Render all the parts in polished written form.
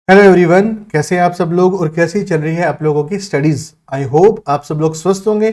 Hello everyone, कैसे हैं आप सब लोग और कैसी चल रही है आप लोगों की स्टडीज। आई होप आप सब लोग स्वस्थ होंगे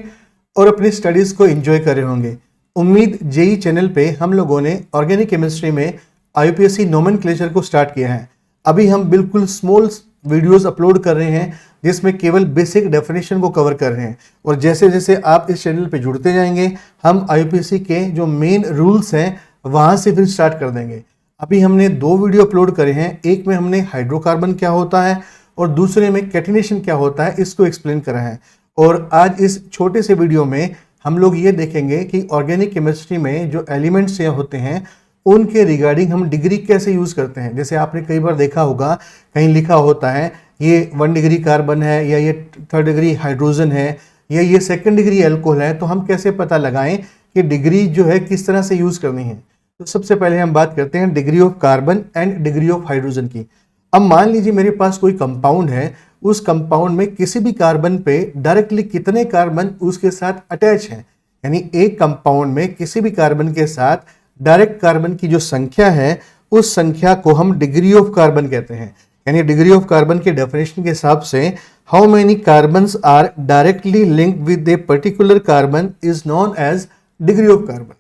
और अपनी स्टडीज को एंजॉय कर रहे होंगे। उम्मीद जेई चैनल पे हम लोगों ने ऑर्गेनिक केमिस्ट्री में आईयूपीएससी नोमेनक्लेचर को स्टार्ट किया है। अभी हम बिल्कुल स्मॉल वीडियोस अपलोड कर रहे हैं जिसमें केवल बेसिक डेफिनेशन को कवर कर रहे हैं, और जैसे जैसे आप इस चैनल पे जुड़ते जाएंगे हम आईयूपीएससी के जो मेन रूल्स हैं वहां से फिर स्टार्ट कर देंगे। अभी हमने 2 वीडियो अपलोड करे हैं, एक में हमने हाइड्रोकार्बन क्या होता है और दूसरे में कैटिनेशन क्या होता है इसको एक्सप्लेन करा है। और आज इस छोटे से वीडियो में हम लोग ये देखेंगे कि ऑर्गेनिक केमिस्ट्री में जो एलिमेंट्स होते हैं उनके रिगार्डिंग हम डिग्री कैसे यूज करते हैं। जैसे आपने कई बार देखा होगा कहीं लिखा होता है ये 1 डिग्री कार्बन है या ये 3rd डिग्री हाइड्रोजन है या ये 2nd डिग्री एल्कोहल है, तो हम कैसे पता लगाएं कि डिग्री जो है किस तरह से यूज करनी है। तो सबसे पहले हम बात करते हैं degree of carbon and degree of hydrogen की। अब मान लीजिए मेरे पास कोई कंपाउंड है, उस कंपाउंड में किसी भी कार्बन पे डायरेक्टली कितने कार्बन उसके साथ अटैच हैं, यानी एक कंपाउंड में किसी भी कार्बन के साथ डायरेक्ट कार्बन की जो संख्या है उस संख्या को हम डिग्री ऑफ कार्बन कहते हैं। यानी डिग्री ऑफ कार्बन के डेफिनेशन के हिसाब से how many carbons are directly linked with a particular carbon is known as degree of carbon.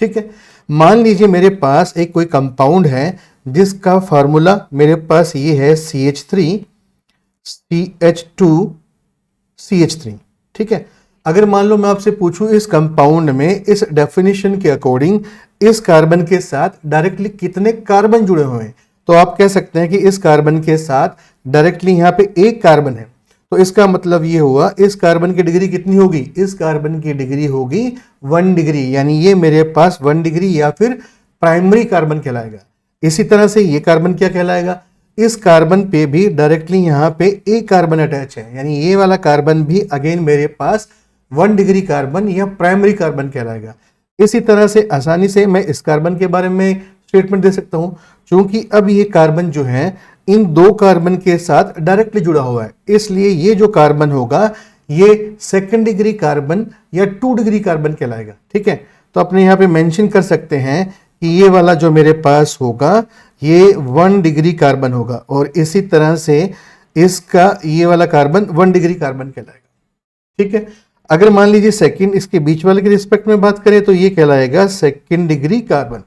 ठीक है, मान लीजिए मेरे पास एक कोई कंपाउंड है जिसका फार्मूला मेरे पास ये है CH3 CH2 CH3। ठीक है, अगर मान लो मैं आपसे पूछूं इस कंपाउंड में इस डेफिनेशन के अकॉर्डिंग इस कार्बन के साथ डायरेक्टली कितने कार्बन जुड़े हुए हैं, तो आप कह सकते हैं कि इस कार्बन के साथ डायरेक्टली यहां पे एक कार्बन है। तो इसका मतलब ये हुआ इस कार्बन की डिग्री कितनी होगी, इस कार्बन की डिग्री होगी 1 डिग्री, यानी ये मेरे पास 1 डिग्री या फिर प्राइमरी कार्बन कहलाएगा। इसी तरह से ये कार्बन क्या कहलाएगा, इस कार्बन पे भी डायरेक्टली यहाँ पे एक कार्बन अटैच है, यानी ये वाला कार्बन भी अगेन मेरे पास 1 डिग्री कार्बन या प्राइमरी कार्बन कहलाएगा। इसी तरह से आसानी से मैं इस कार्बन के बारे में स्टेटमेंट दे सकता हूं, क्योंकि अब ये कार्बन जो है इन 2 कार्बन के साथ डायरेक्टली जुड़ा हुआ है, इसलिए ये जो कार्बन होगा ये 2nd डिग्री कार्बन या 2 डिग्री कार्बन कहलाएगा। ठीक है, तो अपने यहाँ पे मेंशन कर सकते हैं कि ये वाला जो मेरे पास होगा ये 1 डिग्री कार्बन होगा, और इसी तरह से इसका ये वाला कार्बन 1 डिग्री कार्बन कहलाएगा। ठीक है, अगर मान लीजिए सेकंड इसके बीच वाले के रिस्पेक्ट में बात करें तो ये कहलाएगा 2nd डिग्री कार्बन।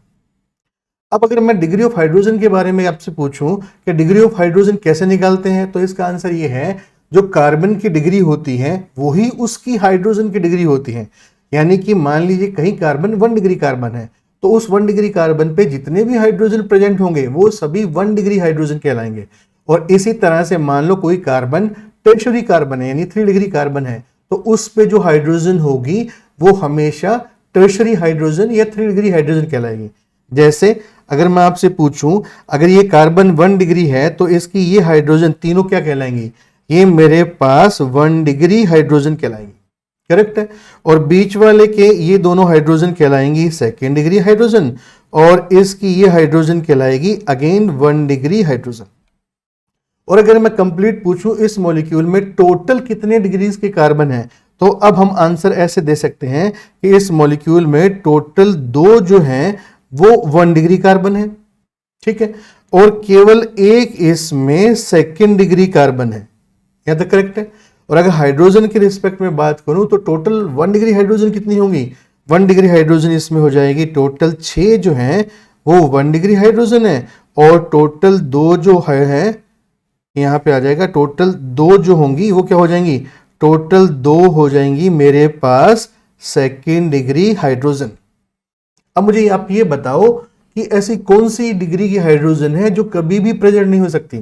अब अगर मैं डिग्री ऑफ हाइड्रोजन के बारे में आपसे पूछूं कि डिग्री ऑफ हाइड्रोजन कैसे निकालते हैं, तो इसका आंसर ये है जो कार्बन की डिग्री होती है वही उसकी हाइड्रोजन की डिग्री होती है। यानी कि मान लीजिए कहीं कार्बन 1 डिग्री कार्बन है तो उस 1 डिग्री कार्बन पे जितने भी हाइड्रोजन प्रेजेंट होंगे वो सभी 1 डिग्री हाइड्रोजन कहलाएंगे। और इसी तरह से मान लो कोई कार्बन टर्शियरी कार्बन है यानी 3 डिग्री कार्बन है, तो उस पे जो हाइड्रोजन होगी वो हमेशा टर्शियरी हाइड्रोजन या 3 डिग्री हाइड्रोजन कहलाएगी। जैसे अगर मैं आपसे पूछूं अगर ये कार्बन 1 डिग्री है तो इसकी ये हाइड्रोजन तीनों क्या कहलाएंगी, ये मेरे पास 1 डिग्री हाइड्रोजन कहलाएंगी। करेक्ट है, और बीच वाले के ये दोनों हाइड्रोजन कहलाएंगी 2nd डिग्री हाइड्रोजन, और इसकी ये हाइड्रोजन कहलाएगी अगेन 1 डिग्री हाइड्रोजन। और अगर मैं कंप्लीट पूछूं इस मॉलिक्यूल में टोटल कितने डिग्रीज के कार्बन है, तो अब हम आंसर ऐसे दे सकते हैं कि इस मॉलिक्यूल में टोटल 2 जो हैं वो 1 डिग्री कार्बन है। ठीक है, और केवल एक इसमें 2nd डिग्री कार्बन है। यहां तक करेक्ट है। और अगर हाइड्रोजन के रिस्पेक्ट में बात करूं तो टोटल 1 डिग्री हाइड्रोजन कितनी होंगी, 1 डिग्री हाइड्रोजन इसमें हो जाएगी टोटल 6 जो हैं वो 1 डिग्री हाइड्रोजन है, और टोटल 2 जो है यहां पे आ जाएगा, टोटल 2 जो होंगी वो क्या हो जाएंगी, टोटल 2 हो जाएंगी मेरे पास 2nd डिग्री हाइड्रोजन। अब मुझे आप ये बताओ कि ऐसी कौन सी डिग्री की हाइड्रोजन है जो कभी भी प्रेजेंट नहीं हो सकती।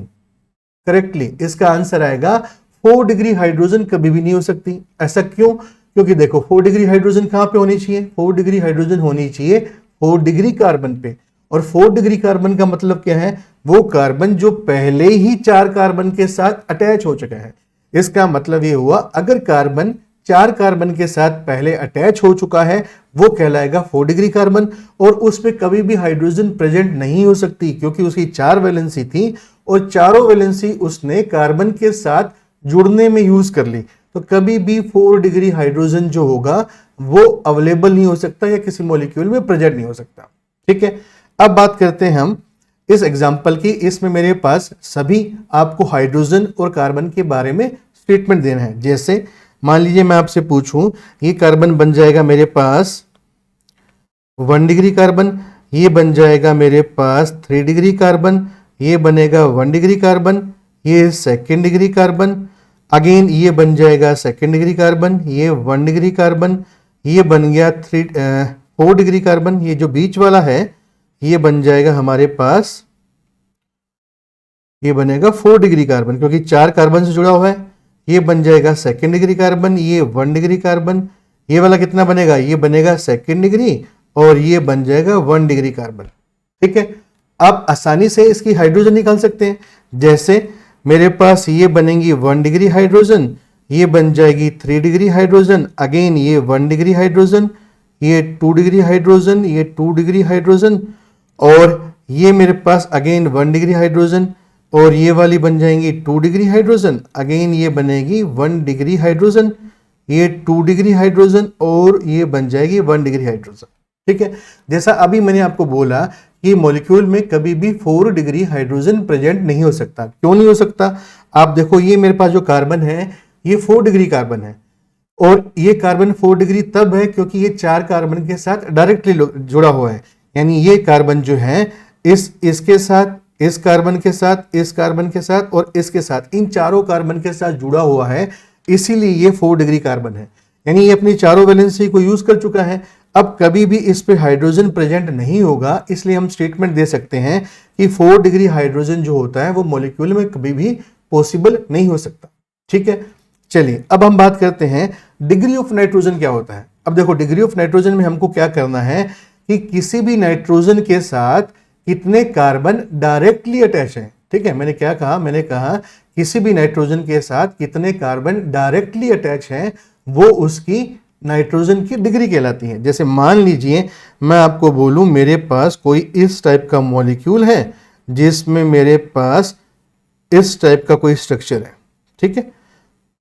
करेक्टली इसका आंसर आएगा 4 डिग्री हाइड्रोजन कभी भी नहीं हो सकती। ऐसा क्यों, क्योंकि देखो 4 डिग्री हाइड्रोजन कहां पे होनी चाहिए, 4 डिग्री हाइड्रोजन होनी चाहिए 4 डिग्री कार्बन पे। और 4 डिग्री कार्बन का मतलब क्या है, वो कार्बन जो पहले ही 4 कार्बन के साथ अटैच हो चुका है। इसका मतलब ये हुआ अगर कार्बन 4 कार्बन के साथ पहले अटैच हो चुका है वो कहलाएगा 4 डिग्री कार्बन, और उस पे कभी भी हाइड्रोजन प्रेजेंट नहीं हो सकती क्योंकि उसकी 4 वैलेंसी थी और चारों वैलेंसी उसने कार्बन के साथ जुड़ने में यूज कर ली, तो कभी भी 4 डिग्री हाइड्रोजन जो होगा वो अवेलेबल नहीं हो सकता या किसी मॉलिक्यूल में प्रेजेंट नहीं हो सकता। ठीक है, अब बात करते हैं हम इस एग्जाम्पल की, इसमें मेरे पास सभी आपको हाइड्रोजन और कार्बन के बारे में स्टेटमेंट देना है। जैसे मान लीजिए मैं आपसे पूछूं, ये कार्बन बन जाएगा मेरे पास 1 डिग्री कार्बन, ये बन जाएगा मेरे पास 3 डिग्री कार्बन, ये बनेगा 1 डिग्री कार्बन, ये 2 डिग्री कार्बन, अगेन ये बन जाएगा 2 डिग्री कार्बन, ये 1 डिग्री कार्बन, ये बन गया 4 डिग्री कार्बन, ये जो बीच वाला है ये बन जाएगा हमारे पास, ये बनेगा 4 डिग्री कार्बन क्योंकि 4 कार्बन से जुड़ा हुआ है। ये बन जाएगा 2 डिग्री कार्बन, ये 1 डिग्री कार्बन, ये वाला कितना बनेगा, ये बनेगा 2 डिग्री और ये बन जाएगा 1 डिग्री कार्बन। ठीक है, आप आसानी से इसकी हाइड्रोजन निकाल सकते हैं। जैसे मेरे पास ये बनेगी 1 डिग्री हाइड्रोजन, ये बन जाएगी 3 डिग्री हाइड्रोजन, अगेन ये 1 डिग्री हाइड्रोजन, ये 2 डिग्री हाइड्रोजन, ये 2 डिग्री हाइड्रोजन, और ये मेरे पास अगेन 1 डिग्री हाइड्रोजन, और ये वाली बन जाएंगी 2 डिग्री हाइड्रोजन, अगेन ये बनेगी 1 डिग्री हाइड्रोजन, ये 2 डिग्री हाइड्रोजन, और ये बन जाएगी 1 डिग्री हाइड्रोजन। ठीक है, जैसा अभी मैंने आपको बोला कि मॉलिक्यूल में कभी भी 4 डिग्री हाइड्रोजन प्रेजेंट नहीं हो सकता। क्यों नहीं हो सकता? आप देखो, ये मेरे पास जो कार्बन है ये 4 डिग्री कार्बन है, और ये कार्बन 4 डिग्री तब है क्योंकि ये 4 कार्बन के साथ डायरेक्टली जुड़ा हुआ है। यानी ये कार्बन जो है इसके साथ, इस कार्बन के साथ, इस कार्बन के साथ और इसके साथ, इन चारों कार्बन के साथ जुड़ा हुआ है, इसीलिए ये 4 डिग्री कार्बन है। यानी ये अपनी चारों वैलेंसी को यूज कर चुका है। अब कभी भी इस पे हाइड्रोजन प्रेजेंट नहीं होगा, इसलिए हम स्टेटमेंट दे सकते हैं कि 4 डिग्री हाइड्रोजन जो होता है वो मॉलिक्यूल में कभी भी पॉसिबल नहीं हो सकता। ठीक है, चलिए अब हम बात करते हैं डिग्री ऑफ नाइट्रोजन क्या होता है। अब देखो, डिग्री ऑफ नाइट्रोजन में हमको क्या करना है कि किसी भी नाइट्रोजन के साथ कितने कार्बन डायरेक्टली अटैच हैं। ठीक है, मैंने क्या कहा, मैंने कहा किसी भी नाइट्रोजन के साथ कितने कार्बन डायरेक्टली अटैच हैं वो उसकी नाइट्रोजन की डिग्री कहलाती है। जैसे मान लीजिए मैं आपको बोलूं मेरे पास कोई इस टाइप का मॉलिक्यूल है जिसमें मेरे पास इस टाइप का कोई स्ट्रक्चर है। ठीक है,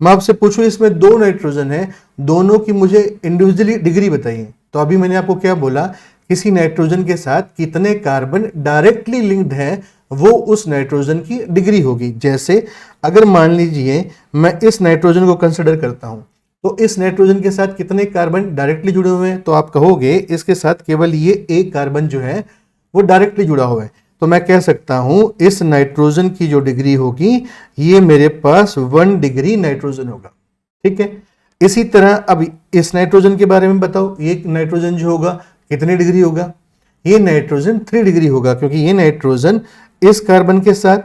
मैं आपसे पूछूं इसमें 2 नाइट्रोजन है, दोनों की मुझे इंडिविजुअली डिग्री बताइए। तो अभी मैंने आपको क्या बोला, किसी नाइट्रोजन के साथ कितने कार्बन डायरेक्टली लिंक्ड है वो उस नाइट्रोजन की डिग्री होगी। जैसे अगर मान लीजिए मैं इस नाइट्रोजन को कंसिडर करता हूं, तो इस नाइट्रोजन के साथ कितने कार्बन डायरेक्टली जुड़े हुए हैं, तो आप कहोगे इसके साथ केवल ये एक कार्बन जो है वो डायरेक्टली जुड़ा हुआ है। तो मैं कह सकता हूं इस नाइट्रोजन की जो डिग्री होगी ये मेरे पास 1 डिग्री नाइट्रोजन होगा। ठीक है, इसी तरह अब इस नाइट्रोजन के बारे में बताओ, ये नाइट्रोजन जो होगा कितनी डिग्री होगा, ये नाइट्रोजन 3 डिग्री होगा क्योंकि ये नाइट्रोजन इस कार्बन के साथ,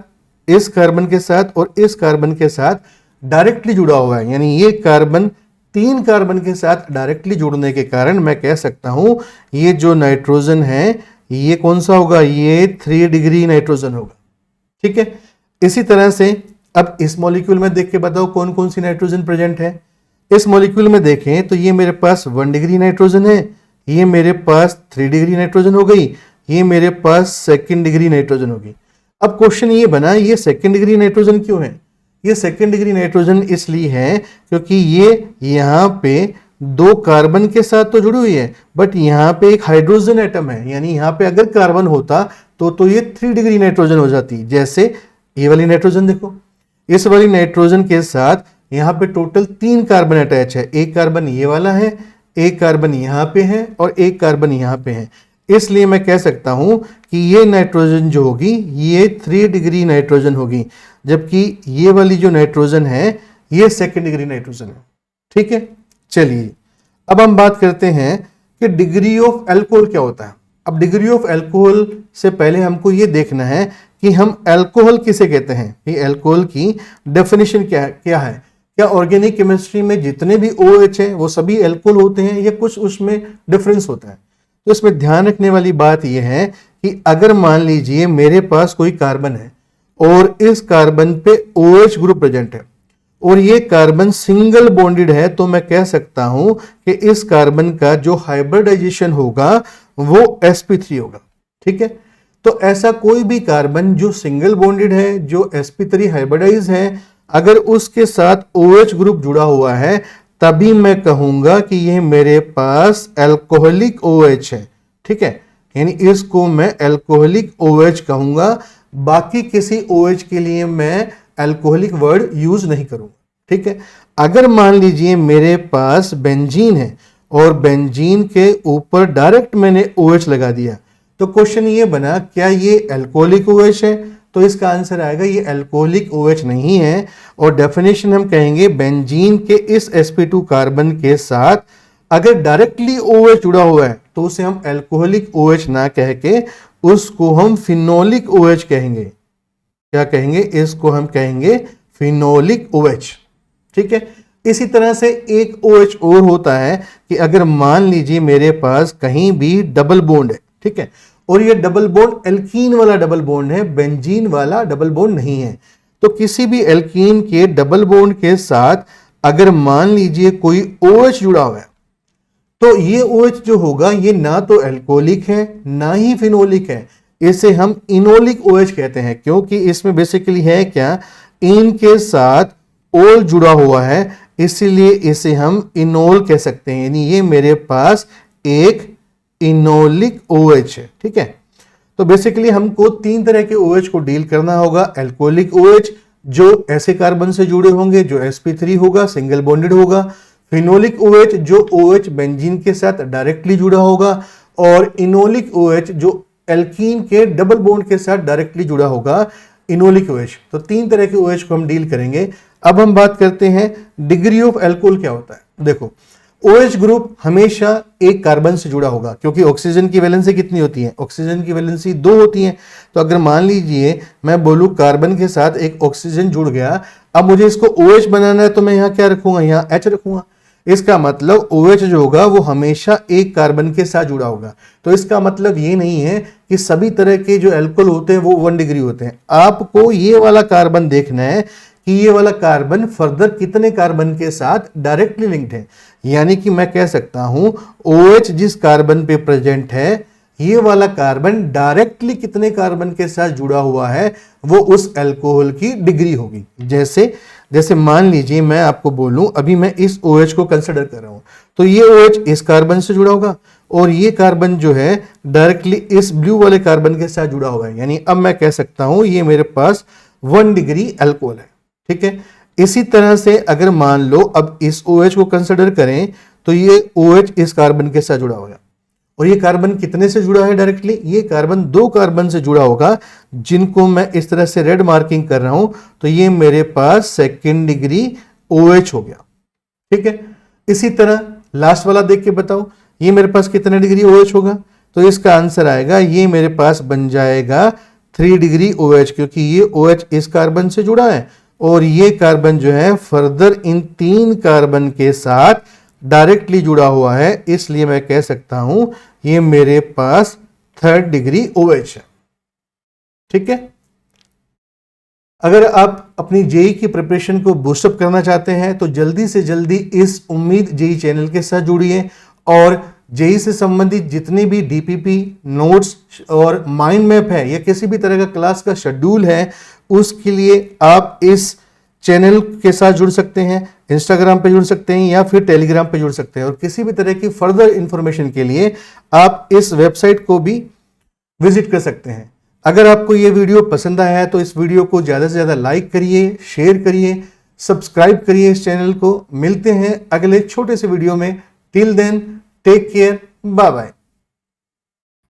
इस कार्बन के साथ और इस कार्बन के साथ डायरेक्टली जुड़ा हुआ है। यानी ये कार्बन 3 कार्बन के साथ डायरेक्टली जुड़ने के कारण मैं कह सकता हूं ये जो नाइट्रोजन है ये कौन सा होगा, ये 3 डिग्री नाइट्रोजन होगा। ठीक है, इसी तरह से अब इस मॉलिक्यूल में देख के बताओ कौन कौन सी नाइट्रोजन प्रेजेंट है। इस मॉलिक्यूल में देखें तो ये मेरे पास 1 डिग्री नाइट्रोजन है, ये मेरे पास 3 डिग्री नाइट्रोजन हो गई, ये मेरे पास 2 डिग्री नाइट्रोजन होगी। अब क्वेश्चन ये बना, ये 2 डिग्री नाइट्रोजन क्यों है? ये 2 डिग्री नाइट्रोजन इसलिए है क्योंकि ये यहाँ पे 2 कार्बन के साथ तो जुड़ी हुई है, बट यहाँ पे एक हाइड्रोजन एटम है। यानी यहाँ पे अगर कार्बन होता तो ये 3 डिग्री नाइट्रोजन हो जाती। जैसे ये वाली नाइट्रोजन देखो, इस वाली नाइट्रोजन के साथ यहाँ पे टोटल 3 कार्बन अटैच है। एक कार्बन ये वाला है, एक कार्बन यहाँ पे है और एक कार्बन यहाँ पे है। इसलिए मैं कह सकता हूं कि ये नाइट्रोजन जो होगी ये 3 डिग्री नाइट्रोजन होगी, जबकि ये वाली जो नाइट्रोजन है ये 2 डिग्री नाइट्रोजन है। ठीक है, चलिए अब हम बात करते हैं कि डिग्री ऑफ अल्कोहल क्या होता है। अब डिग्री ऑफ अल्कोहल से पहले हमको ये देखना है कि हम अल्कोहल किसे कहते हैं। ये अल्कोहल की डेफिनेशन क्या है। क्या ऑर्गेनिक केमिस्ट्री में जितने भी OH है वो सभी अल्कोहल होते हैं या कुछ उसमें डिफरेंस होता है? तो इसमें ध्यान रखने वाली बात यह है कि अगर मान लीजिए मेरे पास कोई कार्बन है और इस कार्बन पे OH ग्रुप प्रेजेंट है और ये कार्बन सिंगल बॉन्डेड है, तो मैं कह सकता हूं कि इस कार्बन का जो हाइब्रिडाइजेशन होगा वो sp3 होगा। ठीक है, तो ऐसा कोई भी कार्बन जो सिंगल बॉन्डेड है, जो sp3 हाइब्रिडाइज है, अगर उसके साथ OH ग्रुप जुड़ा हुआ है तभी मैं कहूंगा कि यह मेरे पास अल्कोहलिक OH है। ठीक है, यानी इसको मैं अल्कोहलिक OH कहूंगा, बाकी किसी OH के लिए मैं अल्कोहलिक वर्ड यूज नहीं करूंगा। ठीक है, अगर मान लीजिए मेरे पास बेंजीन है और बेंजीन के ऊपर डायरेक्ट मैंने OH लगा दिया, तो क्वेश्चन ये बना क्या ये अल्कोहलिक OH है? तो इसका आंसर आएगा ये अल्कोहलिक OH नहीं है। और डेफिनेशन हम कहेंगे बेंजीन के इस sp2 कार्बन के साथ अगर डायरेक्टली OH जुड़ा हुआ है तो उसे हम अल्कोहलिक OH ना कह के उसको हम फिनोलिक OH कहेंगे। क्या कहेंगे? इसको हम कहेंगे फिनोलिक OH। ठीक है, इसी तरह से एक OH और होता है कि अगर मान लीजिए मेरे पास कहीं भी डबल बॉन्ड है, ठीक है, और ये डबल बॉन्ड एल्कीन वाला डबल बॉन्ड है, बेंजीन वाला डबल बॉन्ड नहीं है, तो किसी भी एल्कीन के डबल बॉन्ड के साथ अगर मान लीजिए कोई OH जुड़ा हुआ है तो ये OH जो होगा ये ना तो अल्कोहलिक है ना ही फिनोलिक है, इसे हम इनोलिक OH कहते हैं, क्योंकि इसमें बेसिकली है क्या, इन के साथ ओल जुड़ा हुआ है, इसलिए इसे हम इनोल कह सकते हैं। यानी ये मेरे पास एक इनोलिक OH है। ठीक है, तो बेसिकली हमको तीन तरह के OH को डील करना होगा। अल्कोहलिक OH जो ऐसे कार्बन से जुड़े होंगे जो sp3 होगा, सिंगल बॉन्डेड होगा। फिनोलिक OH जो OH बेंजीन के साथ डायरेक्टली जुड़ा होगा, और इनोलिक OH जो एल्कीन के डबल बॉन्ड के साथ डायरेक्टली जुड़ा होगा, इनोलिक OH। तो तीन तरह के OH को हम डील करेंगे। अब हम बात करते हैं डिग्री ऑफ अल्कोहल क्या होता है। देखो, OH ग्रुप हमेशा एक कार्बन से जुड़ा होगा, क्योंकि ऑक्सीजन की वैलेंसी कितनी होती है? ऑक्सीजन की वैलेंसी 2 होती है। तो अगर मान लीजिए मैं बोलूं कार्बन के साथ एक ऑक्सीजन जुड़ गया, अब मुझे इसको OH बनाना है तो मैं यहां क्या रखूंगा? यहां H रखूंगा। इसका मतलब OH जो होगा वो हमेशा एक कार्बन के साथ जुड़ा होगा। तो इसका मतलब ये नहीं है कि सभी तरह के जो अल्कोहल होते हैं वो 1 डिग्री होते हैं। आपको ये वाला कार्बन देखना है कि ये वाला कार्बन फर्दर कितने कार्बन के साथ डायरेक्टली लिंक्ड है। यानी कि मैं कह सकता हूं OH जिस कार्बन पे प्रेजेंट है, ये वाला कार्बन डायरेक्टली कितने कार्बन के साथ जुड़ा हुआ है, वो उस अल्कोहल की डिग्री होगी। जैसे मान लीजिए मैं आपको बोलूं, अभी मैं इस OH को कंसिडर कर रहा हूं, तो ये OH इस कार्बन से जुड़ा होगा और ये कार्बन जो है डायरेक्टली इस ब्लू वाले कार्बन के साथ जुड़ा हुआ है। यानी अब मैं कह सकता हूं ये मेरे पास 1 डिग्री अल्कोहल है। ठीक है, इसी तरह से अगर मान लो अब इस OH को कंसिडर करें तो ये OH इस कार्बन के साथ जुड़ा होगा, और ये कार्बन कितने से जुड़ा है डायरेक्टली? ये कार्बन 2 कार्बन से जुड़ा होगा, जिनको मैं इस तरह से रेड मार्किंग कर रहा हूं। तो ये मेरे पास 2nd डिग्री OH हो गया। ठीक है, इसी तरह लास्ट वाला देख के बताओ ये मेरे पास कितने डिग्री OH होगा? तो इसका आंसर आएगा ये मेरे पास बन जाएगा 3 डिग्री OH, क्योंकि ये OH इस कार्बन से जुड़ा है और ये कार्बन जो है फर्दर इन 3 कार्बन के साथ डायरेक्टली जुड़ा हुआ है, इसलिए मैं कह सकता हूं ये मेरे पास 3rd डिग्री OH है। ठीक है, अगर आप अपनी जेई की प्रिपरेशन को बूस्टअप करना चाहते हैं तो जल्दी से जल्दी इस उम्मीद जेई चैनल के साथ जुड़िए, और जेई से संबंधित जितने भी डीपीपी नोट्स और माइंड मैप है या किसी भी तरह का क्लास का शेड्यूल है, उसके लिए आप इस चैनल के साथ जुड़ सकते हैं, इंस्टाग्राम पे जुड़ सकते हैं या फिर टेलीग्राम पे जुड़ सकते हैं। और किसी भी तरह की फर्दर इंफॉर्मेशन के लिए आप इस वेबसाइट को भी विजिट कर सकते हैं। अगर आपको ये वीडियो पसंद आया है तो इस वीडियो को ज़्यादा से ज़्यादा लाइक करिए, शेयर करिए, सब्सक्राइब करिए इस चैनल को। मिलते हैं अगले छोटे से वीडियो में। Till then take care, bye bye.